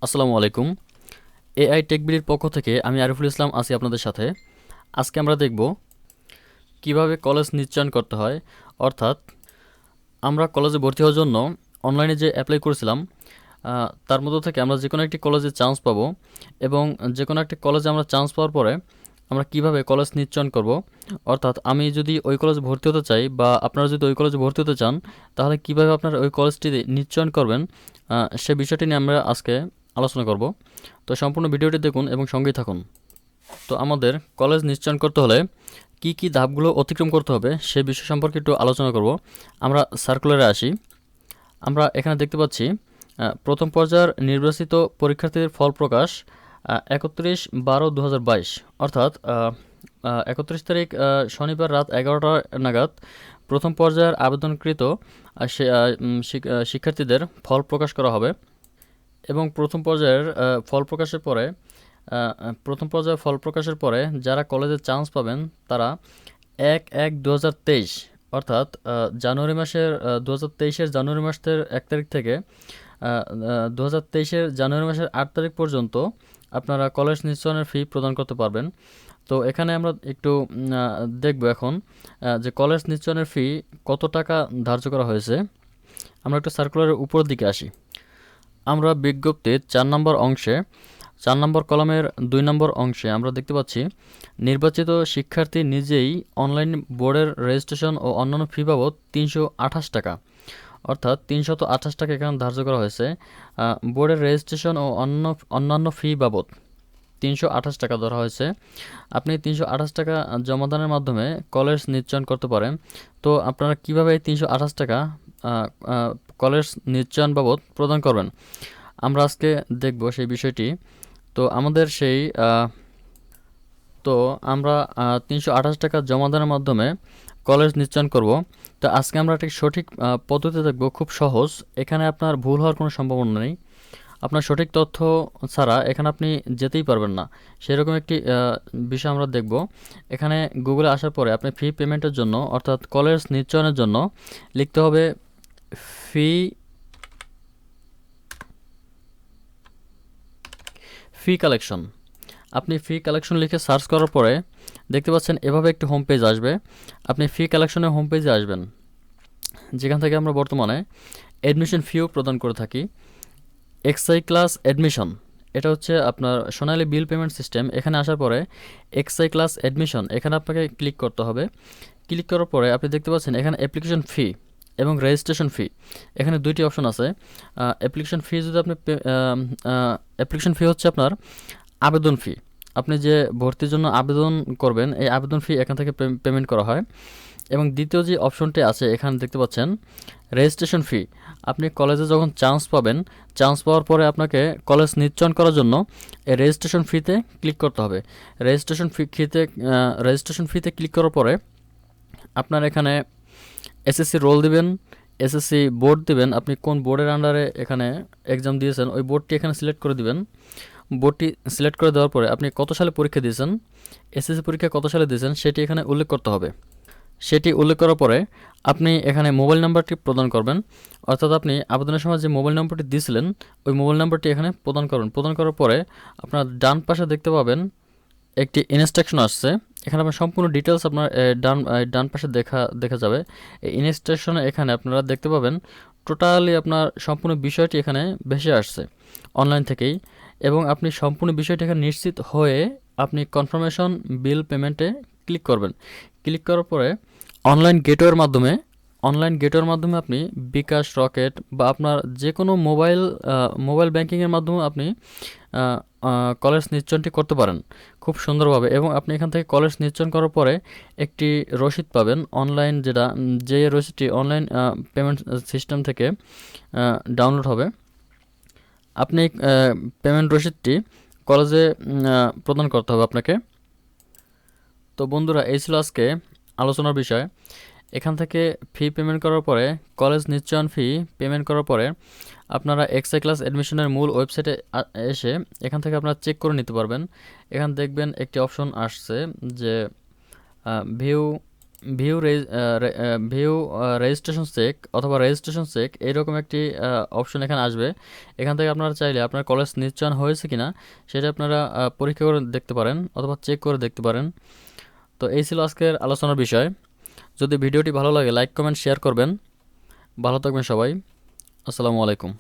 আসসালামু আলাইকুম। এআই টেকবিডির পক্ষ থেকে আমি আরিফুল ইসলাম আছি আপনাদের সাথে। আজকে আমরা দেখব কিভাবে কলেজ নিশ্চয়ন করতে হয়। অর্থাৎ আমরা কলেজে ভর্তি হওয়ার জন্য অনলাইনে যে অ্যাপ্লাই করেছিলাম তার মধ্য থেকে আমরা যে কোনো একটি কলেজে চান্স পাবো, এবং যে কোনো একটি কলেজে আমরা চান্স পাওয়ার পরে আমরা কিভাবে কলেজ নিশ্চয়ন করব। অর্থাৎ আমি যদি ওই কলেজে ভর্তি হতে চাই বা আপনারা যদি ওই কলেজে ভর্তি হতে চান, তাহলে কিভাবে আপনারা ওই কলেজটি নিশ্চয়ন করবেন, সে বিষয়টি নিয়ে আমরা আজকে আলোচনা করব। তো সম্পূর্ণ ভিডিওটি দেখুন এবং সঙ্গেই থাকুন। তো আমাদের কলেজ নিশ্চয়ন করতে হলে কি কি ধাপগুলো অতিক্রম করতে হবে সে বিষয় সম্পর্কে একটু আলোচনা করব। আমরা সার্কুলারে আসি। আমরা এখানে দেখতে পাচ্ছি প্রথম পর্যায়ের নির্বাচিত পরীক্ষার্থীদের ফল প্রকাশ 31/12/2022, অর্থাৎ 31 তারিখ শনিবার রাত 11টা নাগাদ প্রথম পর্যায়ের আবেদনকৃত শিক্ষার্থীদের ফল প্রকাশ করা হবে। এবং প্রথম পর্যায়ের ফল প্রকাশের পরে যারা কলেজে চান্স পাবেন তারা 1/1/2023, অর্থাৎ জানুয়ারি মাসের 2023-এর জানুয়ারি মাসের 1 তারিখ থেকে 2023-এর জানুয়ারি মাসের 8 তারিখ পর্যন্ত আপনারা কলেজ নিশ্চয়নের ফি প্রদান করতে পারবেন। তো এখানে আমরা একটু দেখব এখন যে কলেজ নিশ্চয়নের ফি কত টাকা ধার্য করা হয়েছে। আমরা একটু সার্কুলারের উপর দিকে আসি। আমরা বিজ্ঞপ্তির 4 নম্বর অংশে 4 নম্বর কলামের 2 নম্বর অংশে আমরা দেখতে পাচ্ছি নির্বাচিত শিক্ষার্থী নিজেই অনলাইন বোর্ডের রেজিস্ট্রেশন ও অন্যান্য ফি বাবদ 328 টাকা, অর্থাৎ 328 টাকা এখানে ধার্য করা হয়েছে। বোর্ডের রেজিস্ট্রেশন ও অন্যান্য ফি বাবদ 328 টাকা ধরা হয়েছে। আপনি 328 টাকা জমাদানের মাধ্যমে কলেজ নিশ্চয়ন করতে পারেন। তো আপনারা কীভাবে এই 328 টাকা কলেজ নিশ্চয়ন বাবদ প্রদান করবেন আমরা আজকে দেখব সেই বিষয়টি। তো আমাদের আমরা 328 টাকা জমাদানের মাধ্যমে কলেজ নিশ্চয়ন করব। তো আজকে আমরা একটি সঠিক পদ্ধতি দেখব, খুব সহজ। এখানে আপনার ভুল হওয়ার কোনো সম্ভাবনা নেই। আপনার সঠিক তথ্য ছাড়া এখানে আপনি যেতেই পারবেন না, সেরকম একটি বিষয় আমরা দেখব। এখানে গুগলে আসার পরে আপনি ফি পেমেন্টের জন্য, অর্থাৎ কলেজ নিশ্চয়নের জন্য লিখতে হবে ফি কালেকশন। আপনি ফি কালেকশন লিখে সার্চ করার পরে দেখতে পাচ্ছেন এভাবে একটি হোম পেজ আসবে। আপনি ফি কালেকশনের হোম পেজে আসবেন, যেখান থেকে আমরা বর্তমানে অ্যাডমিশন ফিও প্রদান করে থাকি। এক্সআই ক্লাস অ্যাডমিশন, এটা হচ্ছে আপনার সোনালী বিল পেমেন্ট সিস্টেম। এখানে আসার পরে এক্সআই ক্লাস অ্যাডমিশন, এখানে আপনাকে ক্লিক করতে হবে। ক্লিক করার পরে আপনি দেখতে পাচ্ছেন এখানে অ্যাপ্লিকেশন ফি এবং রেজিস্ট্রেশন ফি, এখানে দুইটি অপশন আছে। অ্যাপ্লিকেশন ফি যদি আপনি অ্যাপ্লিকেশন ফি হচ্ছে আপনার আবেদন ফি, আপনি যে ভর্তির জন্য আবেদন করবেন এই আবেদন ফি এখান থেকে পেমেন্ট করা হয়। এবং দ্বিতীয় যে অপশনটি আছে এখানে দেখতে পাচ্ছেন রেজিস্ট্রেশন ফি। আপনি কলেজে যখন চান্স পাবেন, চান্স পাওয়ার পরে আপনাকে কলেজ নিশ্চয়ন করার জন্য এই রেজিস্ট্রেশন ফিতে ক্লিক করতে হবে। রেজিস্ট্রেশন ফিতে ক্লিক করার পরে আপনার এখানে এসএসসি রোল দিবেন, এসএসসি বোর্ড দিবেন, আপনি কোন বোর্ডের আন্ডারে এখানে এক্সাম দিয়েছেন ওই বোর্ডটি এখানে সিলেক্ট করে দিবেন। বোর্ডটি সিলেক্ট করে দেওয়ার পরে আপনি কত সালে পরীক্ষা দিয়েছেন, এসএসসি পরীক্ষা কত সালে দিয়েছেন সেটি এখানে উল্লেখ করতে হবে। সেটি উল্লেখ করার পরে আপনি এখানে মোবাইল নাম্বারটি প্রদান করবেন, অর্থাৎ আপনি আবেদনের সময় যে মোবাইল নাম্বারটি দিয়েছিলেন ওই মোবাইল নাম্বারটি এখানে প্রদান করবেন। প্রদান করার পরে আপনার ডান পাশে দেখতে পাবেন একটি ইনস্ট্রাকশন আসছে। এখানে আপনার সম্পূর্ণ ডিটেলস আপনার ডান পাশে দেখা যাবে। এই ইনস্ট্রাকশনে এখানে আপনারা দেখতে পাবেন টোটালি আপনার সম্পূর্ণ বিষয়টি এখানে ভেসে আসছে অনলাইন থেকেই। এবং আপনি সম্পূর্ণ বিষয়টি এখানে নিশ্চিত হয়ে আপনি কনফার্মেশন বিল পেমেন্টে ক্লিক করবেন। ক্লিক করার পরে অনলাইন গেটওয়ের মাধ্যমে আপনি বিকাশ, রকেট বা আপনার যে কোনো মোবাইল ব্যাংকিংয়ের মাধ্যমে আপনি কলেজ নিশ্চয়নটি করতে পারেন খুব সুন্দরভাবে। এবং আপনি এখান থেকে কলেজ নিশ্চয়ন করার পরে একটি রসিদ পাবেন অনলাইন, যে রসিদটি অনলাইন পেমেন্ট সিস্টেম থেকে ডাউনলোড হবে। আপনি পেমেন্ট রসিদটি কলেজে প্রদান করতে হবে আপনাকে। তো বন্ধুরা, এই ছিল আজকে আলোচনার বিষয়। এখান থেকে ফি পেমেন্ট করার পরে, কলেজ নিশ্চয়ন ফি পেমেন্ট করার পরে আপনারা এক্সআই ক্লাস অ্যাডমিশনের মূল ওয়েবসাইটে এসে এখান থেকে আপনারা চেক করে নিতে পারবেন। এখান দেখবেন একটি অপশন আসছে যে ভিউ ভিউ রেজিস্ট্রেশন চেক অথবা রেজিস্ট্রেশন চেক এইরকম একটি অপশন এখানে আসবে। এখান থেকে আপনারা চাইলে আপনার কলেজ নিশ্চয়ন হয়েছে কিনা সেটা আপনারা পরীক্ষা করে দেখতে পারেন অথবা চেক করে দেখতে পারেন। তো এই ছিল আজকের আলোচনার বিষয়। যদি ভিডিওটি ভালো লাগে লাইক কমেন্ট শেয়ার করবেন। ভালো থাকবেন সবাই। আসসালামু আলাইকুম।